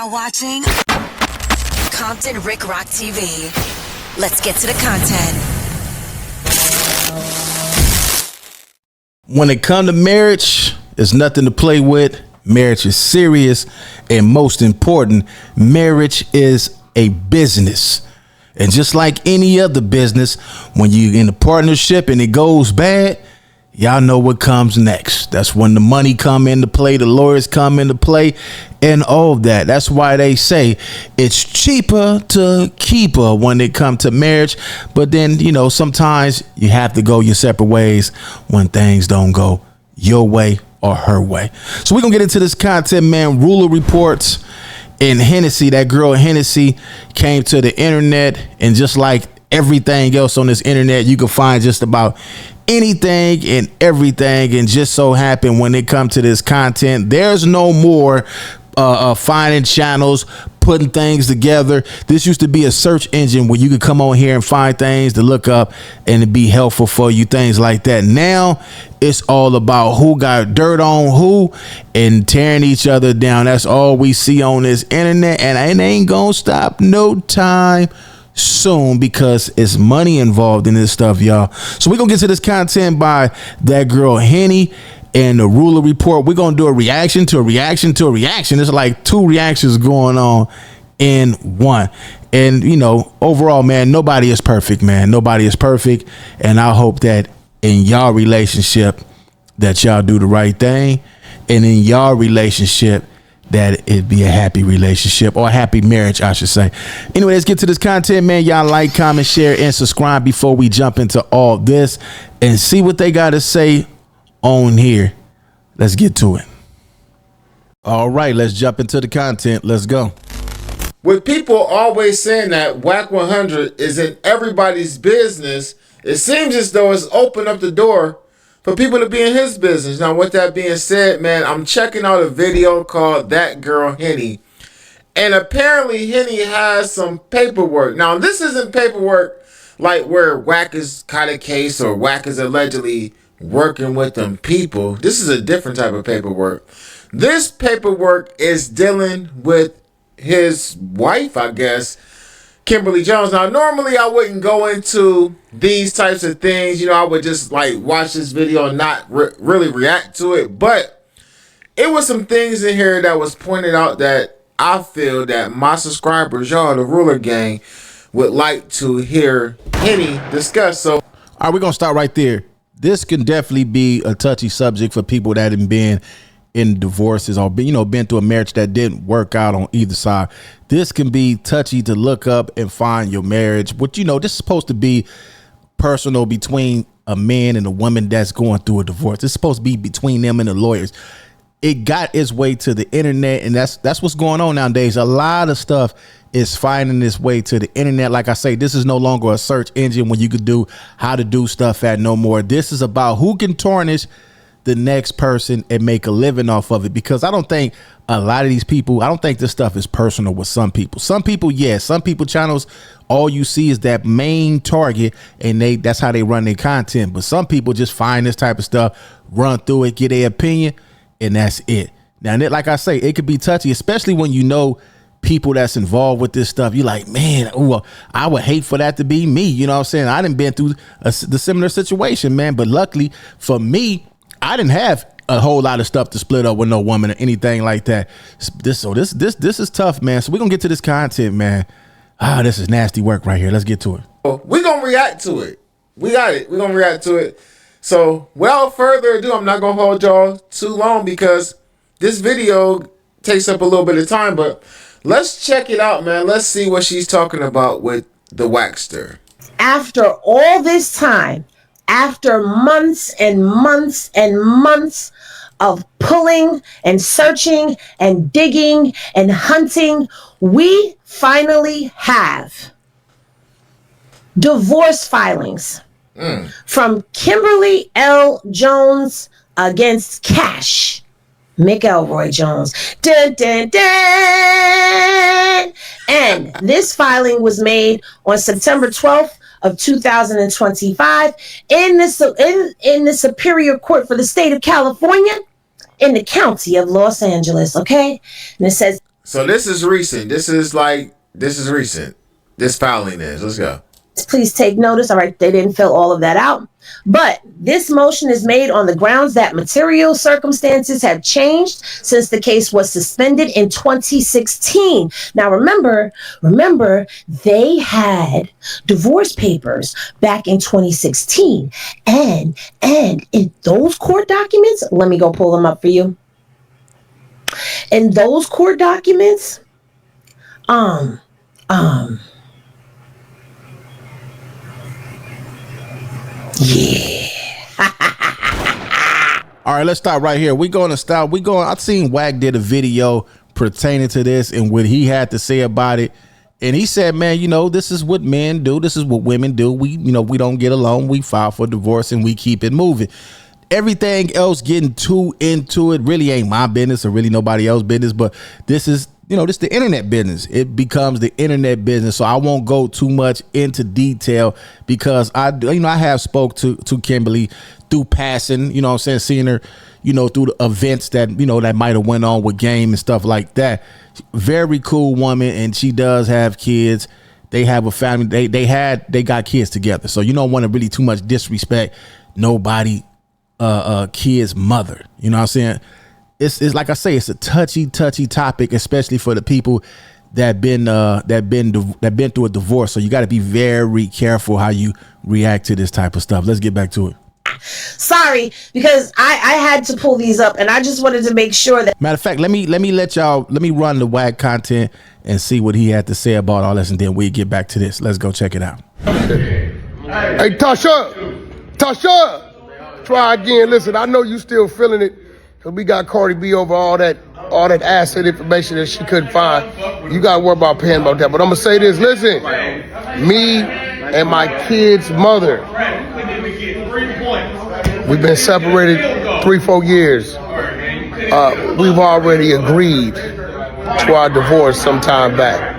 now watching Compton Rick Rock TV. Let's get to the content. When it comes to marriage, there's nothing to play with. Marriage is serious, and most important, marriage is a business. And just like any other business, when you're in a partnership and it goes bad, y'all know what comes next. That's when the money come into play, the lawyers come into play, and all of that. That's why they say it's cheaper to keep her when it comes to marriage. But then, you know, sometimes you have to go your separate ways when things don't go your way or her way. So we're gonna get into this content, man. Ruler reports in Hennessy, that girl Hennessy came to the internet, and just like everything else on this internet, you can find just about anything and everything. And just so happened when it comes to this content, there's no more finding channels, putting things together. This used to be a search engine where you could come on here and find things to look up and it'd be helpful for you, things like that. Now it's all about who got dirt on who and tearing each other down. That's all we see on this internet, and it ain't gonna stop no time soon because it's money involved in this stuff, y'all. So we're gonna get to this content by that girl Henny and the Ruler report. We're gonna do a reaction to a reaction to a reaction. There's like two reactions going on in one. And you know, overall, man, nobody is perfect, man. Nobody is perfect. And I hope that in y'all relationship that y'all do the right thing, and in y'all relationship that it be a happy relationship, or a happy marriage, I should say. Anyway, let's get to this content, man. Y'all like, comment, share, and subscribe before we jump into all this and see what they got to say on here. Let's get to it. All right, let's jump into the content. Let's go. With people always saying that WACK 100 is in everybody's business, it seems as though it's opened up the door for people to be in his business. Now, with that being said, man, I'm checking out a video called That Girl Henny. And apparently Henny has some paperwork. Now, this isn't paperwork like where WACK is caught a case or WACK is allegedly working with them people. This is a different type of paperwork. This paperwork is dealing with his wife, I guess, Kimberly Jones. Now, normally I wouldn't go into these types of things. You know, I would just like watch this video and not really react to it. But it was some things in here that was pointed out that I feel that my subscribers, y'all, the Ruler Gang, would like to hear Henny discuss. So, all right, we're going to start right there. This can definitely be a touchy subject for people that haven't been in divorces or been through a marriage that didn't work out on either side. This can be touchy to look up and find your marriage. But this is supposed to be personal between a man and a woman that's going through a divorce. It's supposed to be between them and the lawyers. It got its way to the internet, and that's what's going on nowadays. A lot of stuff is finding its way to the internet. Like I say, this is no longer a search engine when you could do how to do stuff at no more. This is about who can tarnish the next person and make a living off of it. Because I don't think a lot of these people, I don't think this stuff is personal with some people. Some people, yes, some people channels, all you see is that main target, and that's how they run their content. But some people just find this type of stuff, run through it, get their opinion, and that's it. Now, like I say, it could be touchy, especially when you know people that's involved with this stuff. You're like, man, ooh, I would hate for that to be me. You know what I'm saying? I done been through the similar situation, man. But luckily for me, I didn't have a whole lot of stuff to split up with no woman or anything like that. This is tough, man. So we're gonna get to this content, man. This is nasty work right here. Let's get to it. We're gonna react to it. We got it. We're gonna react to it. So, without further ado, I'm not going to hold y'all too long because this video takes up a little bit of time, but let's check it out, man. Let's see what she's talking about with the Wackster. After all this time, after months and months and months of pulling and searching and digging and hunting, we finally have divorce filings. From Kimberly L. Jones against Cash McElroy Jones. Dun, dun, dun. And this filing was made on September 12th of 2025 in the Superior Court for the state of California in the county of Los Angeles. Okay. And it says, So this is recent. This is recent. This filing is. Let's go. Please take notice. All right, they didn't fill all of that out. But this motion is made on the grounds that material circumstances have changed since the case was suspended in 2016. Now, remember, they had divorce papers back in 2016. And in those court documents, let me go pull them up for you. In those court documents, yeah. All right, let's stop right here. I've seen WACK did a video pertaining to this and what he had to say about it. And he said, man, this is what men do. This is what women do. We don't get along. We file for divorce and we keep it moving. Everything else getting too into it really ain't my business or really nobody else's business. But this is, this is the internet business. It becomes the internet business. So I won't go too much into detail because I have spoke to Kimberly through passing, seeing her, through the events that, that might have went on with game and stuff like that. Very cool woman. And she does have kids. They have a family. They got kids together. So you don't want to really too much disrespect nobody, kid's mother. You know what I'm saying? It's like I say, it's a touchy topic, especially for the people that been through a divorce. So you got to be very careful how you react to this type of stuff. Let's get back to it. Sorry, because I had to pull these up, and I just wanted to make sure that. Matter of fact, let me run the WACK content and see what he had to say about all this, and then we get back to this. Let's go check it out. Hey, Tasha, try again. Listen, I know you still feeling it. Cause we got Cardi B over all that asset information that she couldn't find. You gotta worry about paying about that. But I'm gonna say this, listen. Me and my kid's mother, we've been separated 3-4 years. We've already agreed to our divorce some time back.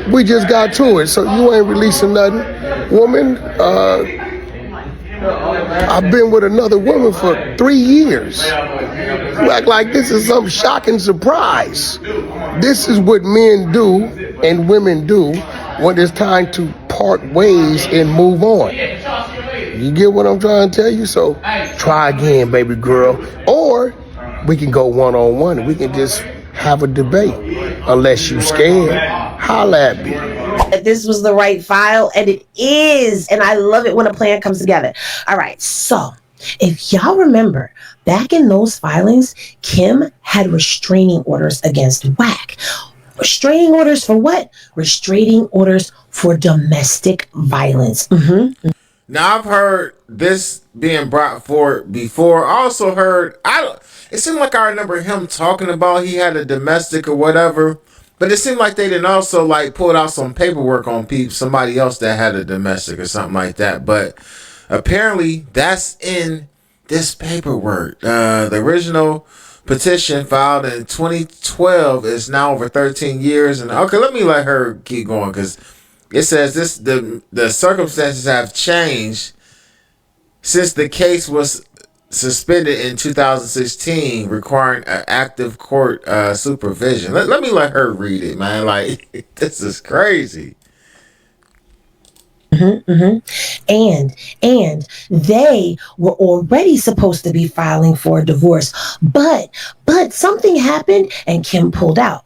We just got to it, so you ain't releasing nothing. Woman, I've been with another woman for 3 years. You act like this is some shocking surprise. This is what men do and women do when it's time to part ways and move on. You get what I'm trying to tell you? So try again, baby girl. Or we can go one-on-one and we can just have a debate. Unless you scared, holla at me. That this was the right file, and it is, and I love it when a plan comes together. All right, so if y'all remember, back in those filings, Kim had restraining orders against WACK. Restraining orders for what? Restraining orders for domestic violence. Now I've heard this being brought forward before. I also heard it seemed like I remember him talking about he had a domestic or whatever. But it seemed like they didn't also like pull out some paperwork on somebody else that had a domestic or something like that. But apparently that's in this paperwork. The original petition filed in 2012 is now over 13 years. And okay, let me let her keep going because it says the circumstances have changed since the case was suspended in 2016, requiring an active court supervision. Let me let her read it, man. Like, this is crazy. And they were already supposed to be filing for a divorce, but something happened and Kim pulled out.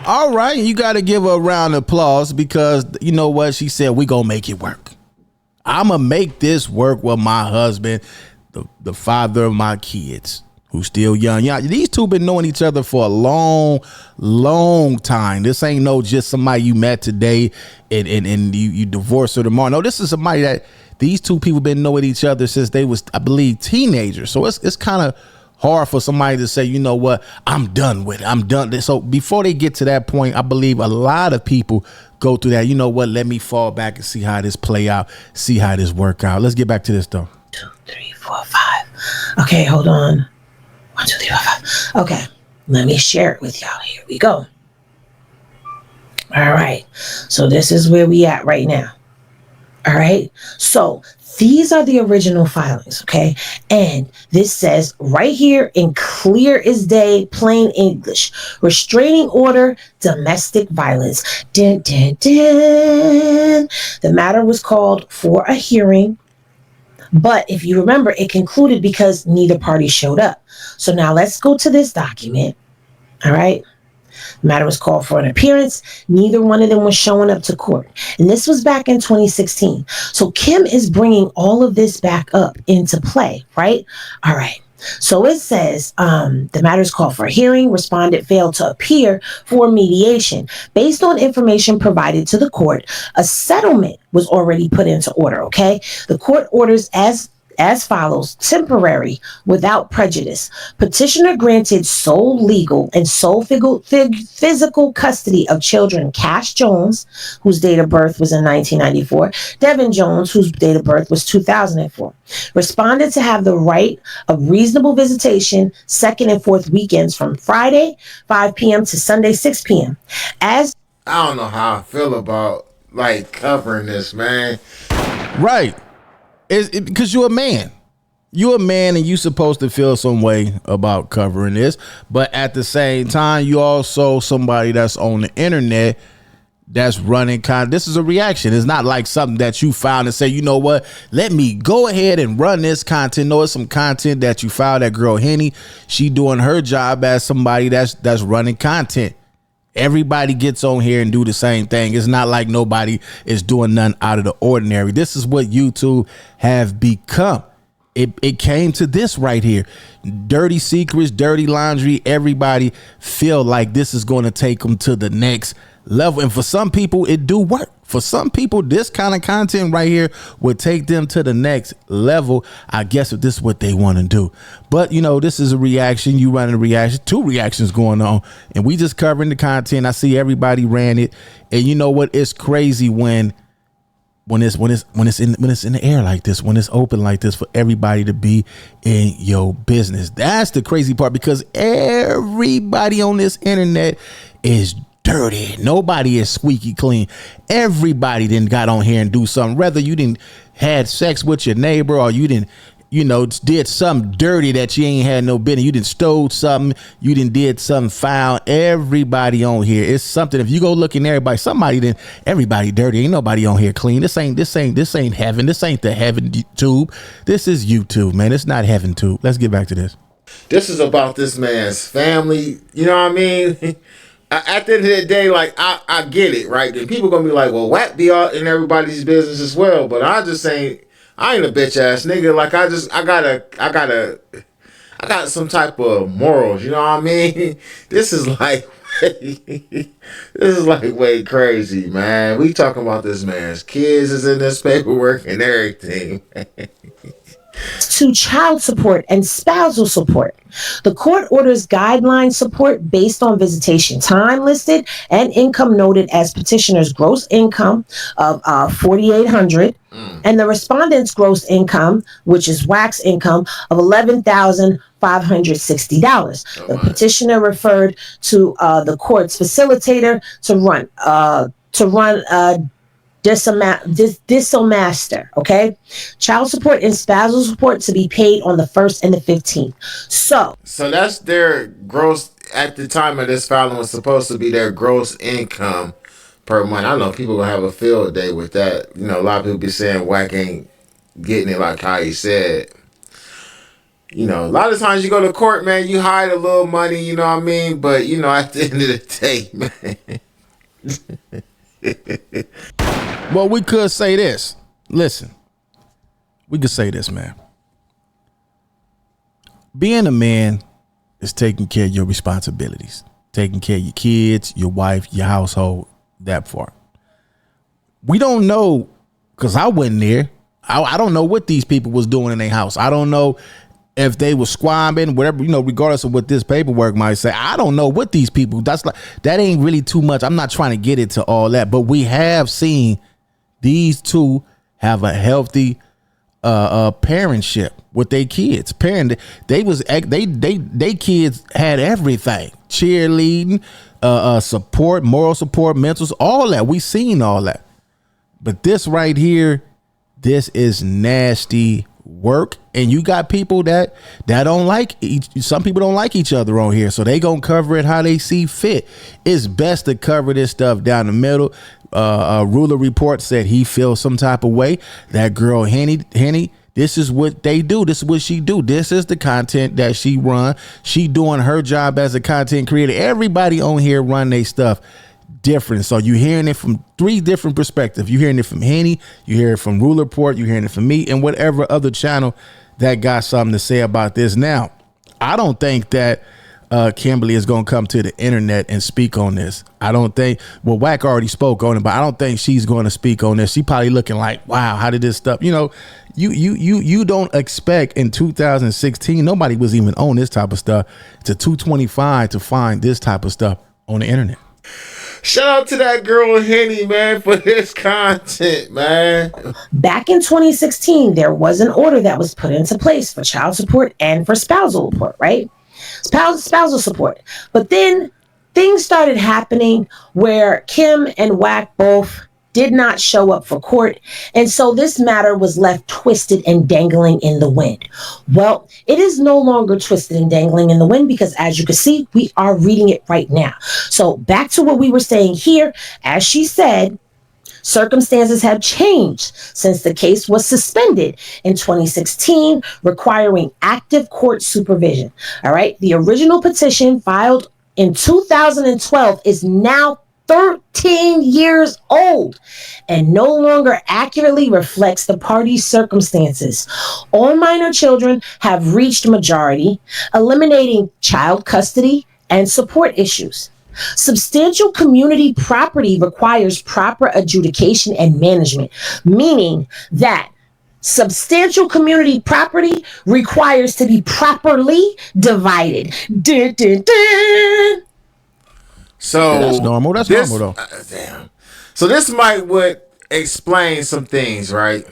All right, you got to give her a round of applause because you know what? She said, we going to make it work. I'm going to make this work with my husband, the father of my kids, who's still young. Yeah, these two been knowing each other for a long time. This ain't no just somebody you met today and you divorce her tomorrow. No, this is somebody that these two people been knowing each other since they was, I believe, teenagers. So it's kind of hard for somebody to say, you know what, I'm done with it. I'm done. So before they get to that point, I believe a lot of people go through that. You know what, let me fall back and see how this play out, see how this work out. Let's get back to this though. 2, 3, 4, 5. Okay, hold on. 1, 2, 3, 4, 5. Okay, let me share it with y'all. Here we go. All right, so this is where we at right now. All right, so These are the original filings, okay? And this says right here in clear as day, plain English, restraining order, domestic violence. Dun, dun, dun. The matter was called for a hearing, but if you remember, it concluded because neither party showed up. So now let's go to this document, all right? The matter was called for an appearance. Neither one of them was showing up to court. And this was back in 2016. So Kim is bringing all of this back up into play, right? All right. So it says the matter is called for a hearing. Respondent failed to appear for mediation. Based on information provided to the court, a settlement was already put into order, okay? The court orders as follows: temporary, without prejudice. Petitioner granted sole legal and sole physical custody of children Cash Jones, whose date of birth was in 1994, Devin Jones, whose date of birth was 2004. Responded to have the right of reasonable visitation second and fourth weekends from Friday 5 p.m. to Sunday 6 p.m. As I don't know how I feel about like covering this, man. Right. Because you're a man. You're a man and you're supposed to feel some way about covering this. But at the same time, you also somebody that's on the internet that's running this is a reaction. It's not like something that you found and say, you know what, let me go ahead and run this content. No, it's some content that you found. That girl Henny, she doing her job as somebody that's running content. Everybody gets on here and do the same thing. It's not like nobody is doing nothing out of the ordinary. This is what YouTube have become. It came to this right here. Dirty secrets, dirty laundry. Everybody feel like this is going to take them to the next level. And for some people, it do work. For some people, this kind of content right here would take them to the next level. I guess if this is what they want to do. But, you know, this is a reaction. You running a reaction. 2 reactions going on. And we just covering the content. I see everybody ran it. And you know what? It's crazy when it's in the air like this, when it's open like this for everybody to be in your business. That's the crazy part, because everybody on this internet is dirty. Nobody is squeaky clean. Everybody didn't got on here and do something. Whether you didn't had sex with your neighbor or you didn't, you know, did something dirty that you ain't had no business. You didn't stole something. You didn't did something foul. Everybody on here. It's something. If you go looking at everybody dirty. Ain't nobody on here clean. This ain't heaven. This ain't the heaven tube. This is YouTube, man. It's not heaven tube. Let's get back to this. This is about this man's family. You know what I mean? At the end of the day, like, I get it, right? And people gonna be like, well, WACK be out in everybody's business as well. But I ain't a bitch ass nigga. Like, I got some type of morals. You know what I mean? This is like way crazy, man. We talking about this man's kids is in this paperwork and everything. to child support and spousal support. The court orders guideline support based on visitation time listed and income noted as petitioner's gross income of $4,800 and the respondent's gross income, which is WACK's income, of $11,560. The petitioner referred to the court's facilitator to run Disomaster, okay? Child support and spousal support to be paid on the 1st and the 15th. So that's their gross, at the time of this filing, was supposed to be their gross income per month. I know people gonna have a field day with that. You know, a lot of people be saying WACK ain't getting it like how he said. You know, a lot of times you go to court, man, you hide a little money, you know what I mean? But, you know, at the end of the day, man. Well, we could say this. Listen, we could say this, man. Being a man is taking care of your responsibilities, taking care of your kids, your wife, your household, that part. We don't know, because I wasn't there. I don't know what these people was doing in their house. I don't know if they were squabbling, whatever, you know, regardless of what this paperwork might say. I don't know what these people, that ain't really too much. I'm not trying to get into all that, but we have seen these two have a healthy parentship with their kids. They kids had everything: cheerleading, support, moral support, mentals, all that. We seen all that. But this right here, This is nasty work, and you got people that don't like some people don't like each other on here, so they gonna cover it how they see fit. It's best to cover this stuff down the middle. Ruler Report said he feels some type of way. That girl Henny, this is what they do. This is what she do. This is the content that she run. She doing her job as a content creator. Everybody on here run their stuff different. So you hearing it from 3 different perspectives. You hearing it from Henny, you hear it from Ruler Report, you hearing it from me, and whatever other channel that got something to say about this. Now, I don't think that Kimberly is going to come to the internet and speak on this. I don't think, well, WACK already spoke on it, but I don't think she's going to speak on this. She probably looking like, wow, how did this stuff, you know, you don't expect in 2016, nobody was even on this type of stuff, to 225 to find this type of stuff on the internet. Shout out to that girl Henny, man, for this content, man. Back in 2016, there was an order that was put into place for child support and for spousal support, right? Spousal support. But then things started happening where Kim and WACK both did not show up for court. And so this matter was left twisted and dangling in the wind. Well, it is no longer twisted and dangling in the wind because, as you can see, we are reading it right now. So back to what we were saying here, as she said, circumstances have changed since the case was suspended in 2016, requiring active court supervision. All right. The original petition filed in 2012 is now 13 years old and no longer accurately reflects the parties' circumstances. All minor children have reached majority, eliminating child custody and support issues. Substantial community property requires proper adjudication and management, meaning that substantial community property requires to be properly divided. Dun, dun, dun. So yeah, that's normal. That's normal, though. Damn. So this would explain some things, right?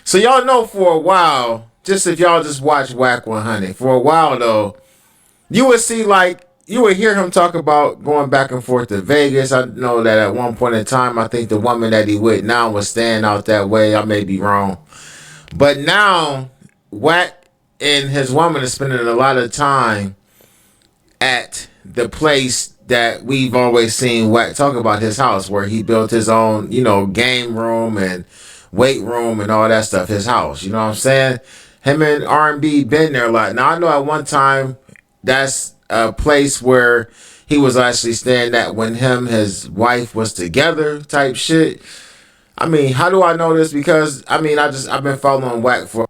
So y'all know for a while, just if y'all just watch WACK 100, for a while though, you would see you would hear him talk about going back and forth to Vegas. I know that at one point in time, I think the woman that he with now was staying out that way. I may be wrong, but now WACK and his woman is spending a lot of time at the place that we've always seen WACK talk about, his house where he built his own, game room and weight room and all that stuff. His house, you know what I'm saying? Him and R&B been there a lot. Now I know at one time that's a place where he was actually staying at when his wife was together type shit. I mean, how do I know this? Because I've been following WACK for.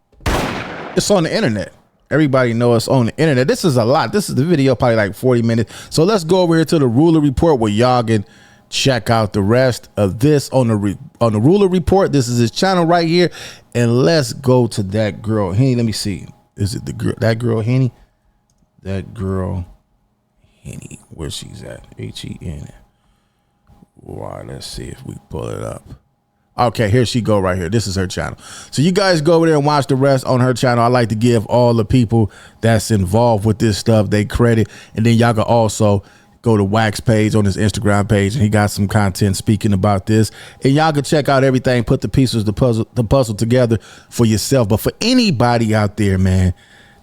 It's on the internet. Everybody know it's on the internet. This is a lot. This is the video, probably like 40 minutes. So let's go over here to the Ruler Report where y'all can check out the rest of this on the Ruler Report. This is his channel right here. And let's go to that girl Henny. Let me see. Is it that girl Henny? That girl Henny. Where she's at? Hen. Why? Let's see if we pull it up. Okay, here she go right here. This is her channel. So you guys go over there and watch the rest on her channel. I like to give all the people that's involved with this stuff they credit. And then y'all can also go to WACK's page on his Instagram page, and he got some content speaking about this. And y'all can check out everything, put the pieces of the puzzle together for yourself. But for anybody out there, man,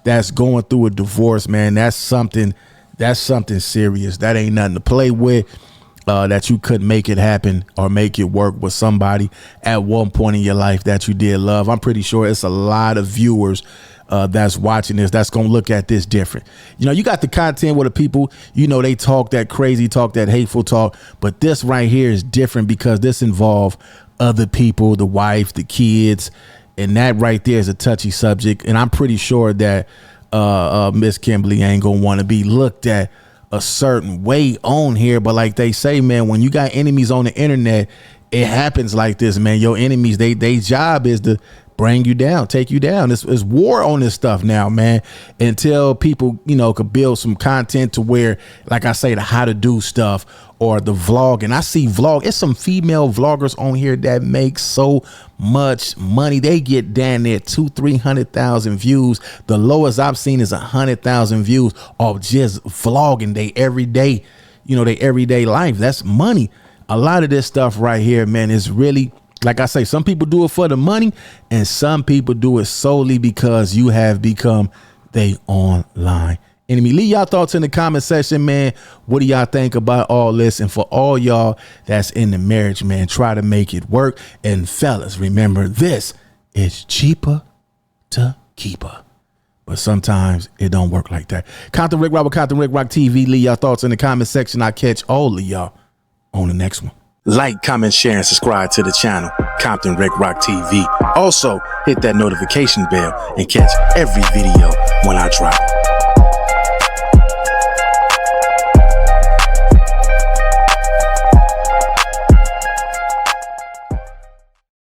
that's going through a divorce, man, that's something serious. That ain't nothing to play with. That you couldn't make it happen or make it work with somebody at one point in your life that you did love. I'm pretty sure it's a lot of viewers that's watching this that's gonna look at this different. You got the content where the people, they talk that crazy talk, that hateful talk, but this right here is different because this involves other people, the wife, the kids, and that right there is a touchy subject. And I'm pretty sure that Miss Kimberly ain't gonna want to be looked at a certain way on here. But like they say, man, when you got enemies on the internet, it happens like this, man. Your enemies, they job is to bring you down, take you down. It's war on this stuff now, man, until people, could build some content to where, like I say, the how to do stuff or the vlog. And I see it's some female vloggers on here that make so much money. They get down there 200,000-300,000 views. The lowest I've seen is 100,000 views of just vlogging they everyday life. That's money. A lot of this stuff right here, man, is really Like I say, some people do it for the money and some people do it solely because you have become they online enemy. Leave y'all thoughts in the comment section, man. What do y'all think about all this? And for all y'all that's in the marriage, man, try to make it work. And fellas, remember, this is cheaper to keep her. But sometimes it don't work like that. Compton Rick Rock with Compton Rick Rock TV. Leave y'all thoughts in the comment section. I'll catch all of y'all on the next one. Like, comment, share, and subscribe to the channel, Compton Rick Rock TV. Also, hit that notification bell and catch every video when I drop.